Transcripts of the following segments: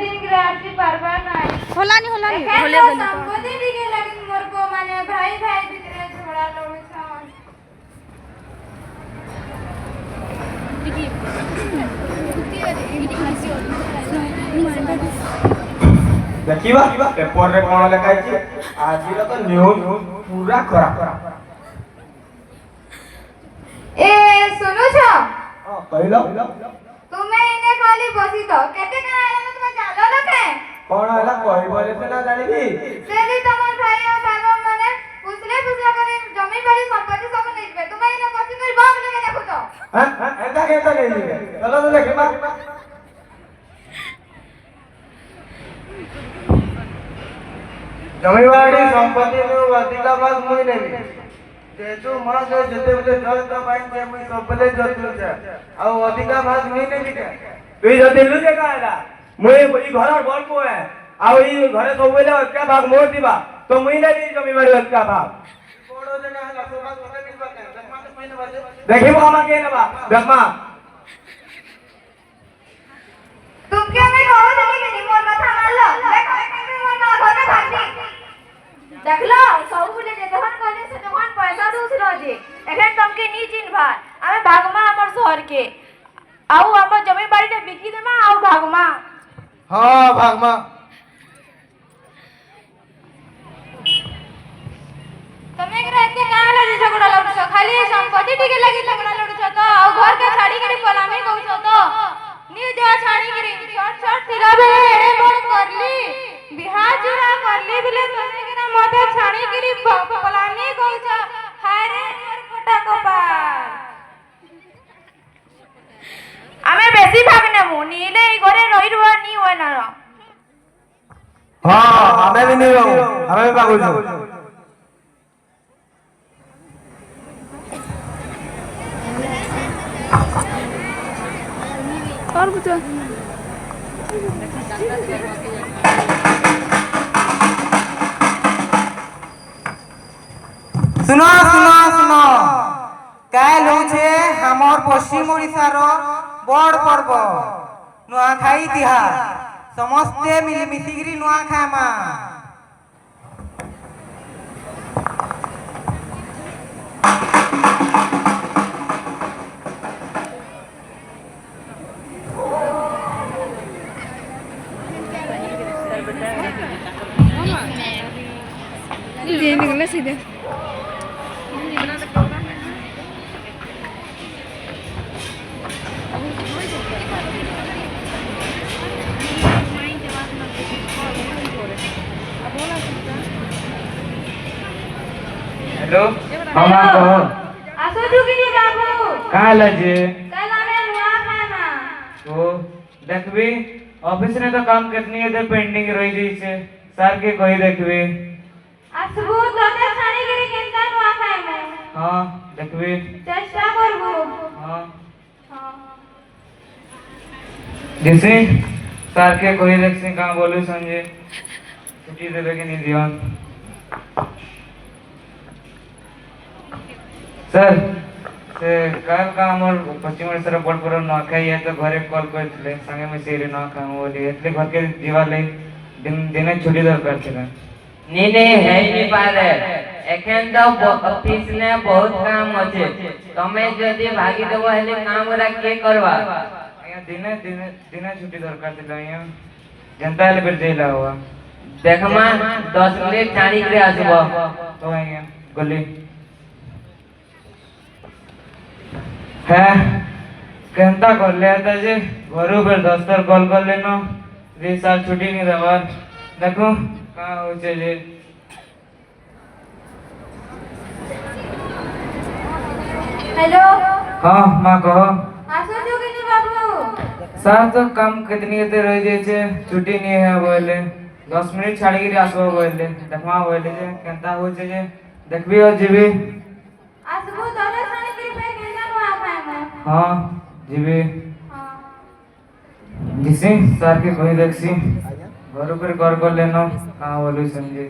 दिन के आसी परवा नाही होलानी होले संपत्ति दिखे लगिन मोर को माने भाई भाई भितरे झगड़ा लड़ू छन देखिबा पेपर रे कोन लिखाई छी आज तो न्यूज पूरा खराब ए सुनो छ हां कहलो तुम्हें इने खाली बसी तो केते का आले तुम जानो लखे कोन हला कहि बोले त ना जानिबी सेदी तमर भाई और बाबा माने पुछले करे जमीन बाड़ी संपत्ति सब लेबे तुम्हें इने बसी कर बाप लेके देखो तो हां एता केता ले लीबे चलो तो देखिबा जमीवाड़ी संपत्ति नु अधिका भाग मुई नेबी जेतु मां से जते बले जत पाइन जे मुई सबले जतलु छ आ अधिका भाग मुई नेबी के तुई जतेलु जे काला मुई ई घर बड़ को है आ ई घरे सबले अधिका भाग मोर दिबा तो मुई नेबी जमीवाड़ी अधिका भाग कोडो जे ना हला सब भाग मते दिबा के जमा तो पहिने बाजे देखिबो हम के नेबा जमा तुम क्या मैं कहो जमी के मोर माथा मारलो देखो के मोर ना घर में भागनी देखलो सब बोले जे तहन कहले से तहन पैसा दूसरो जे एखन तुमके नी चिन भाई आमे भागमा हमर शहर के आउ हमर जमीन बाड़ी ते बिकी देमा आउ भागमा हां भागमा तमे एकरा एते काहे लगे झगड़ा लड़ू छ खाली संपत्ति टिके लगी झगड़ा लड़ू छ तो आउ घर के छाड़ी के पलामी कहू छ तो नी जो छाड़ी के छोट छोट थिला बे एड़े बड़ करली बिहार जुरा करली बिले तने के ना मते छाड़ी के पलामी कहू छ हाय रे मोर फटा कपाल आमे बेसी भागने मु नीले ई घरे रही रुआ नी होय ना हां हमें भी नहीं रहू हमें भी भागू छ और कुछ सुनो सुनो सुनो काल होछे हमर पश्चिम ओडिसा रो बड़ पर्व नुआखाई तिहार समस्ते मिली मिसिगिरी नुआ खामा ये निकले सीधे हेलो मामा कहो आसो जुगिनी बाबू का लजे कल हमें नुआ खाना तो देखबी ऑफिस ने तो काम करनी है तो पेंडिंग रही जई से सर के कोई देखबी आसबू तते छाणी गिरी केनता नुआ खाए में हां देखबी चेष्टा करबू हां हां जैसे सर के कोई देख से काम बोलू संजय छुट्टी देबे के नहीं दियन सर से कल का हमर पश्चिम ओडिसा बड़ पर न खाई है तो घरे कॉल करथिले संगे में सेरे न काम बोली एतले घर के जीवा ले दिन छुट्टी दरकार छला नीने है नी पारे एखन तो ऑफिस ने बहुत काम अछि तमे जदी भागी देबो हेले काम रा के करबा आया दिने छुट्टी दरकार छला आया जनता ले बेर जेला हुआ देखमा 10 मिनट छाड़ी के आसबो तो आया गली है केनता कर ले आता जे घरो पर दस्तर कॉल कर लेनो रे साल छुट्टी नहीं देवा देखो का हो जे हेलो हां मां कहो आसो जुगिनी बाबू साथ तो काम कितनी देर रह जाय छे छुट्टी नहीं है बोले 10 मिनट छाड़ी के आसबो बोले देखमा बोले जे केनता हो जे देखबी और जीबी आसबू तते छाणी गिरी पे केनता नुआ खाए में हां जीबी हां जिसे सर के कोई देखसी घर ऊपर कर लेनो का बोलू समझे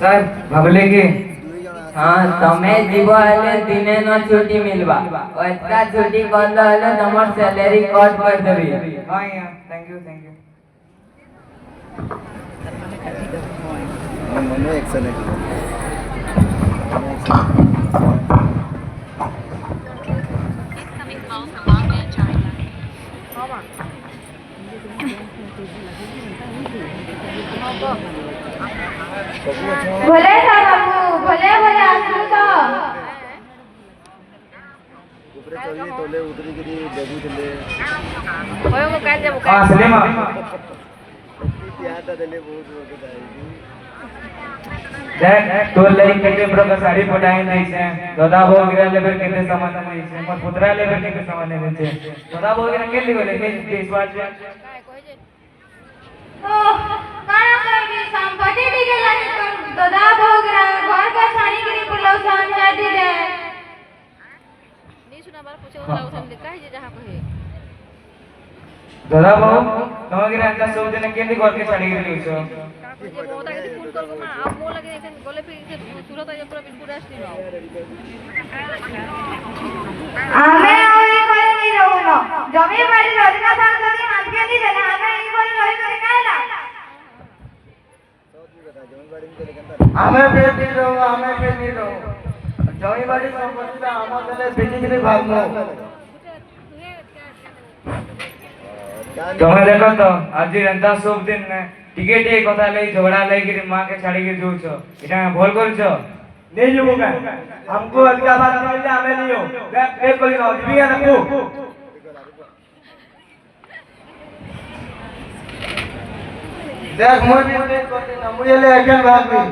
सर भाबले के हाँ तमे जीव हेले दिने न छुट्टी मिलबा एतना छुट्टी करलो हेले तमर सैलरी कट कर देबी हाँ यार थैंक यू मने एक्सेलेंट भले था बाबू भले भले आसलू तो ऊपरे चढ़ी तोले उतरी गिरी बेबू दिले हाँ सलीमा त्याता दिले बहुत वक्त आएगी देख तो लई केते प्रकार साड़ी पटाई नहीं छे दादा बो गिरा लेबर केते सामान नहीं छे पर पुत्रा लेबर केते सामान नहीं छे दादा बो गिरा केते बोले के इस बात छे ओ काना कोई संपत्ति टिके लगी तो दादा भोगरा घर का छानी गिरी पुलाव सान जाती दे दादा बो तमे गिरा अंता सब दिन केते घर के साड़ी गिरी लिछो आमे ओई कोई नहीं रहूनो जमी बाड़ी रोजगा साल जदी मानके नहीं देले आमे ई कोई रही करे काला हमें फिर नहीं रहो जमी बाड़ी संपत्ति ता हम देले बेटी गिरी भागनो तमे देखो तो आज अंता सब दिन टिके टिके कथा लई झगड़ा लई गिरी मां के छाड़ी गिरी जोछो इटा भूल करछो नहीं जो होगा हमको अधिका बात समझ ले हमें नहीं हो एक कोई ना भी है ना को देख मोर भी देख करते ना मुझे ले अकेले भाग गई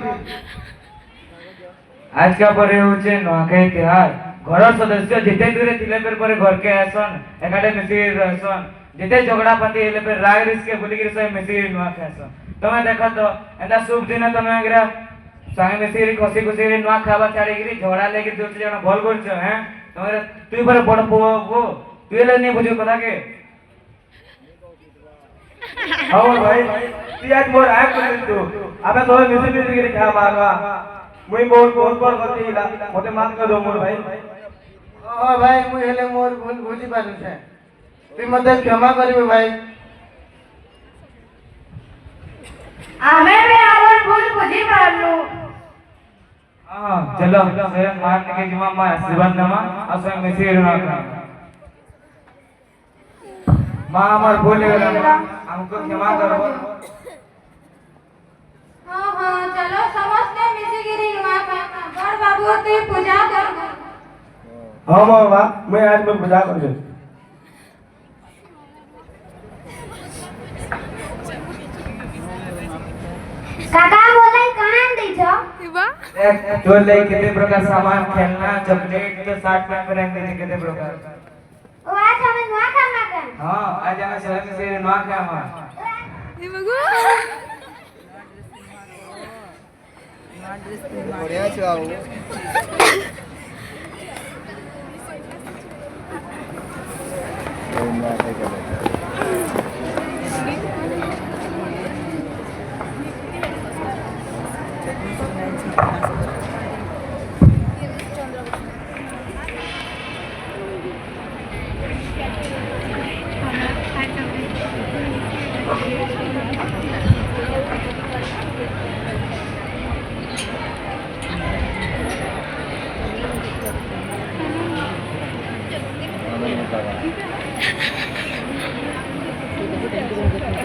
आज का परे होचे नोखे त्योहार घर सदस्य जिते दूरे थिले पर घर के आसन एकाडे मिसी रहसन जिते झगड़ा पाती हेले पे राग रिस के बुली गिरी से मिसी नोखे आसन तमे देखा तो एटा शुभ दिन तमे गिरा सांगे मिसी खुशी खुशी नुआ खावा छाड़ी गिरी झगड़ा लेके जो जण भल करछ हैं तमे तुई पर बड़ पुओ वो तुई ले नहीं बुझो कथा के हां भाई ती आज मोर आय कर तू अबे तो मिसी मिसी गिरी खा मारवा मुई बहुत बड़ गलती हिला मोते माफ कर दो मोर भाई ओ भाई मुई हेले मोर भूल भूली पानु छे तू मते क्षमा करिबे भाई आमे में आवर भूल बुझी पारनु हां चलो स्वयं मार के जिमा मा आशीर्वाद नमा और स्वयं मिसी रहा मां हमर भूल गेला हमको क्षमा करो हां चलो समझते मिसी गिरी नुआ का बड़ बाबू तू पूजा कर हां बाबा मैं आज मैं पूजा कर दे काका बोले कहां दी छो एक तो ले कितने प्रकार सामान खेलना चॉकलेट के साथ में रहेंगे कितने प्रकार ओ आज हमें नुआ खाना कर हां आज हमें शहर से नुआ खामा बढ़िया छाओ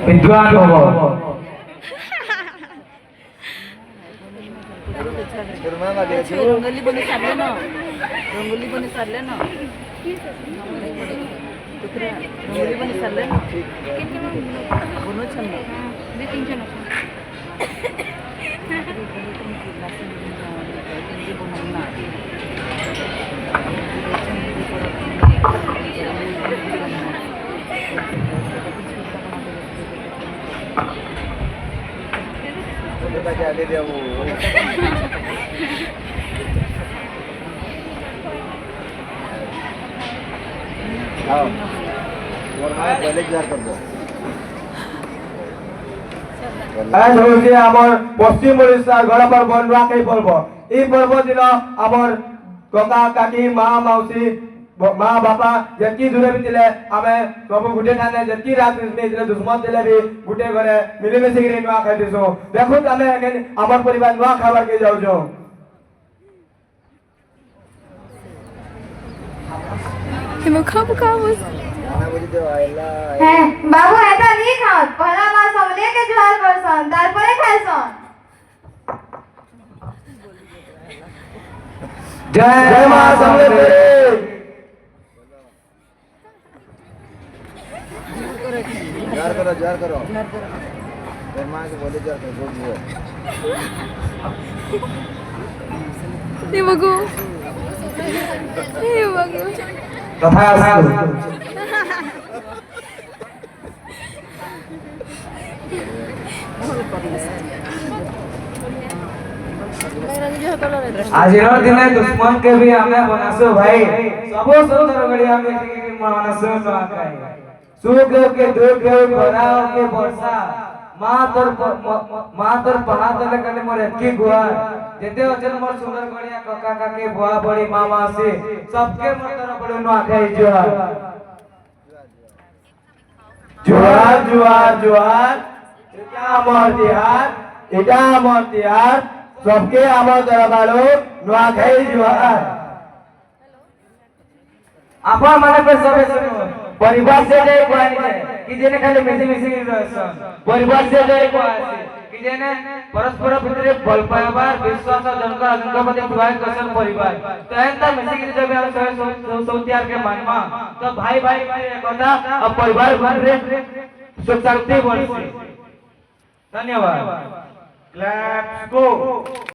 विद्वान हो रंगोली बनी सारले ना रंगोली बनी सारले ना बोनो छन दे तीन जन आगे दिया वो आओ और मैं पहले क्या कर दो আজ হচ্ছে আমার পশ্চিম ওড়িশার গড় পর্ব নুয়াখাই পর্ব। এই পর্ব দিন আমার ককা কাকি মা মাউসী মা বাপা যেতকি দূরে ବି ଥିଲେ ଆମେ ସବୁ ଗୁଟେ ଠାନେ ଯେତକି ରାତ ନେଇଥିଲେ ଦୁଶ୍ମନ ଥିଲେ ବି ଗୁଟେ ଘରେ ମିଳିମିଶିକିରି ନୂଆ ଖାଇଥିସୁଁ। ଦେଖୁନ୍ ଆମେ ଆମର ପରିବାର ନୂଆ ଖାଇବାକେ ଯାଉଛୁ। हिमो खाब खाब खाना बुझी दे आइला है बाबू ऐसा नहीं खाओ पहला बार सब लेके जुहार करसन तारपरे खाइसन। जय मां समलेश्वरी। जार करो तेरे माँ के बोले जार करो बोल दियो हिमो गो हिमो गो तथास्तु। आजिर दिने दुश्मन के भी हमें बनासो भाई सबो सुंदर गड़िया में की मनासो नुआखाई। सुख के दुख के खरा के वर्षा मां तोर पहाड़ तले कने मोर एकी गुआ जेते अचन मोर सुंदर गड़िया कका काके बुआ बड़ी मामा से सबके मोर तरफ पड़े नुआखाई जुहार जुहार जुहार जुहार। এটা আমার তিহার এটা আমার তিহার सबके আমার দরবারো নুয়াখাই जुहार। आपा माने पे सबे सुनो परिवार से जाए कोई नहीं कि जेने खाली मिसी मिसी रहसन परिवार से जाए कोई कि जेने परस्पर भितरे बल पाइबार विश्वास और जनकर अनंत प्रति विवाह करसन परिवार तो एंता मिसी कि जब हम सोतियार के मानमा तो भाई भाई एकता और परिवार भितरे सुख शांति बढ़सी। धन्यवाद। Let's go.